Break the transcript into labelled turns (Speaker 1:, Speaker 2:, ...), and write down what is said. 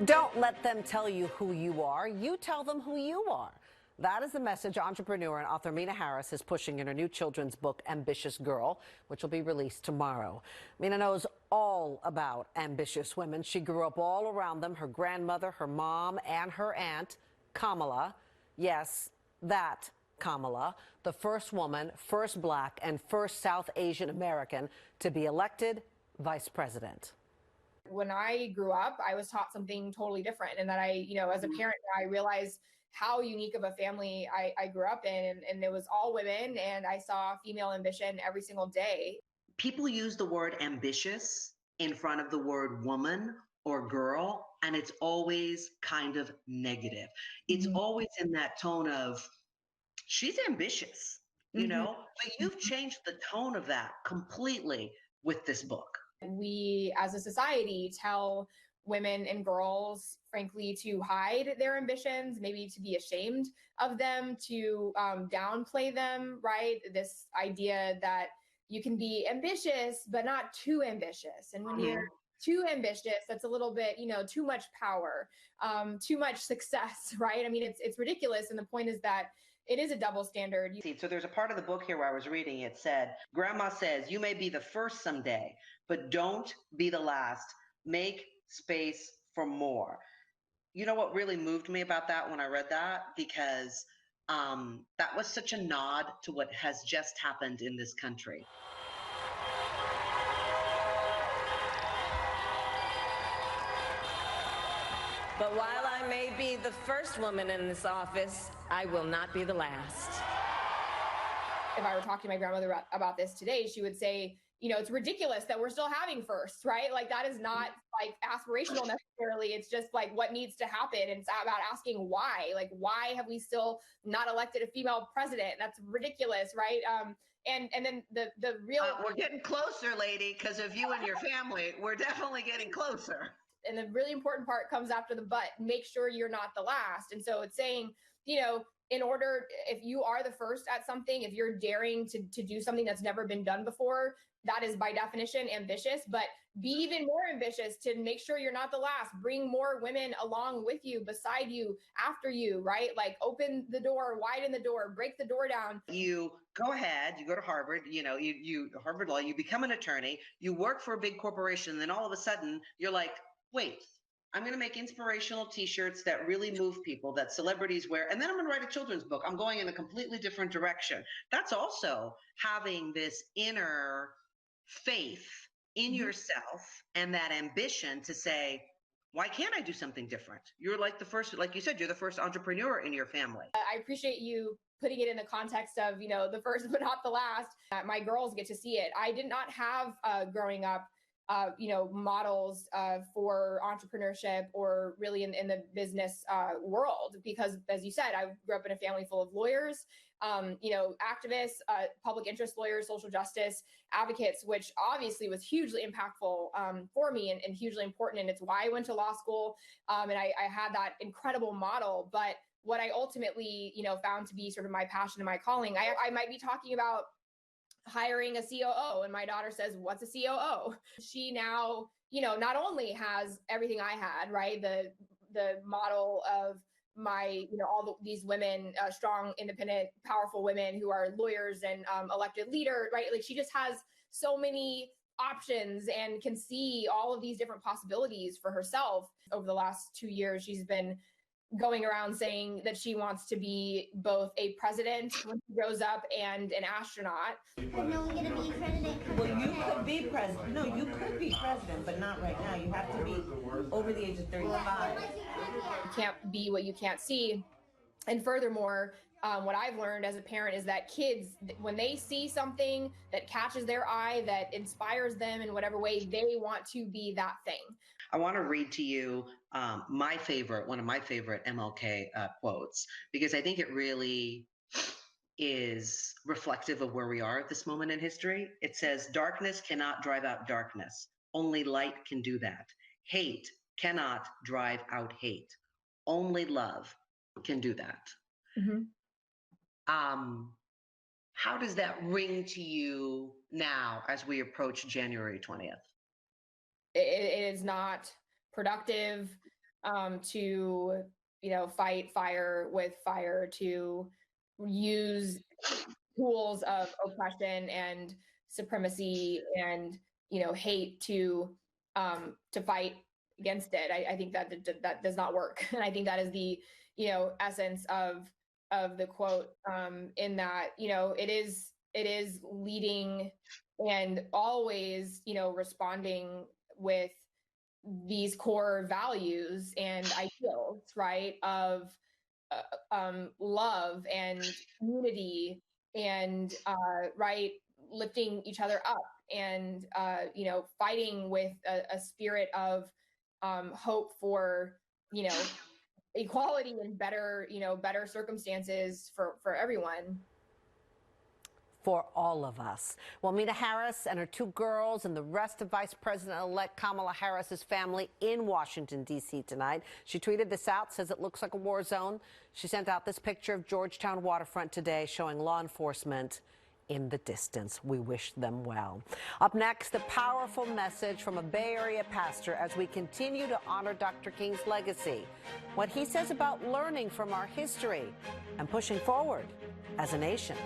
Speaker 1: Don't let them tell you who you are. You tell them who you are. That is the message entrepreneur and author Meena Harris is pushing in her new children's book, Ambitious Girl, which will be released tomorrow. Meena knows all about ambitious women. She grew up all around them, her grandmother, her mom, and her aunt, Kamala. Yes, that Kamala, the first woman, first black, and first South Asian American to be elected vice president.
Speaker 2: When I grew up, I was taught something totally different. And that as a parent, I realized how unique of a family I grew up in. And it was all women. And I saw female ambition every single day.
Speaker 3: People use the word ambitious in front of the word woman or girl, and it's always kind of negative. It's always in that tone of, she's ambitious, but you've changed the tone of that completely with this book.
Speaker 2: We, as a society, tell women and girls, frankly, to hide their ambitions, maybe to be ashamed of them, to downplay them, right? This idea that you can be ambitious, but not too ambitious. And when you're too ambitious, that's a little bit, too much power, too much success, right? I mean, it's ridiculous. And the point is that it is a double standard.
Speaker 3: So there's a part of the book here where I was reading, it said, Grandma says, you may be the first someday, but don't be the last. Make space for more. You know what really moved me about that when I read that? Because that was such a nod to what has just happened in this country.
Speaker 4: But while I may be the first woman in this office, I will not be the last.
Speaker 2: If I were talking to my grandmother about this today, she would say, it's ridiculous that we're still having firsts, right? Like, that is not like aspirational necessarily. It's just like what needs to happen. And it's about asking why. Like, why have we still not elected a female president? That's ridiculous, right? And then the real
Speaker 3: we're getting closer, lady, because of you and your family. We're definitely getting closer.
Speaker 2: And the really important part comes after the but. Make sure you're not the last. And so it's saying, in order, if you are the first at something, if you're daring to do something that's never been done before, that is by definition ambitious. But be even more ambitious to make sure you're not the last. Bring more women along with you, beside you, after you, right? Like, open the door, widen the door, break the door down.
Speaker 3: You go ahead, you go to Harvard, you Harvard Law, you become an attorney, you work for a big corporation, and then all of a sudden you're like, wait, I'm going to make inspirational t-shirts that really move people, that celebrities wear, and then I'm going to write a children's book. I'm going in a completely different direction. That's also having this inner faith in yourself and that ambition to say, why can't I do something different? You're like the first, like you said, you're the first entrepreneur in your family.
Speaker 2: I appreciate you putting it in the context of, the first but not the last. My girls get to see it. I did not have growing up models for entrepreneurship or really in the business world, because as you said, I grew up in a family full of lawyers, activists, public interest lawyers, social justice advocates, which obviously was hugely impactful for me and hugely important. And it's why I went to law school. And I had that incredible model. But what I ultimately, found to be sort of my passion and my calling, I might be talking about hiring a COO, and my daughter says, what's a COO? She now, not only has everything I had, right? The model of my, these women, strong, independent, powerful women who are lawyers and elected leader, right? Like, she just has so many options and can see all of these different possibilities for herself. Over the last 2 years, she's been going around saying that she wants to be both a president when she grows up and an astronaut.
Speaker 5: I'm only going to be president.
Speaker 4: Well, you could be president. No, you could be president, but not right now. You have to be over the age of 35.
Speaker 2: You can't be what you can't see. And furthermore, what I've learned as a parent is that kids, when they see something that catches their eye, that inspires them in whatever way, they want to be that thing.
Speaker 3: I want to read to you one of my favorite MLK quotes, because I think it really is reflective of where we are at this moment in history. It says, darkness cannot drive out darkness. Only light can do that. Hate cannot drive out hate. Only love can do that.
Speaker 2: Mm-hmm.
Speaker 3: How does that ring to you now as we approach January 20th?
Speaker 2: It is not productive. to, fight fire with fire, to use tools of oppression and supremacy and, hate to fight against it. I think that does not work. And I think that is the, essence of the quote, in that, it is leading and always, responding with these core values and ideals, right? Of love and unity and right, lifting each other up and fighting with a spirit of hope for equality and better circumstances for everyone.
Speaker 1: For all of us. Well, Meena Harris and her 2 girls and the rest of Vice President-elect Kamala Harris's family in Washington, D.C. tonight. She tweeted this out, says it looks like a war zone. She sent out this picture of Georgetown waterfront today showing law enforcement in the distance. We wish them well. Up next, the powerful message from a Bay Area pastor as we continue to honor Dr. King's legacy. What he says about learning from our history and pushing forward as a nation.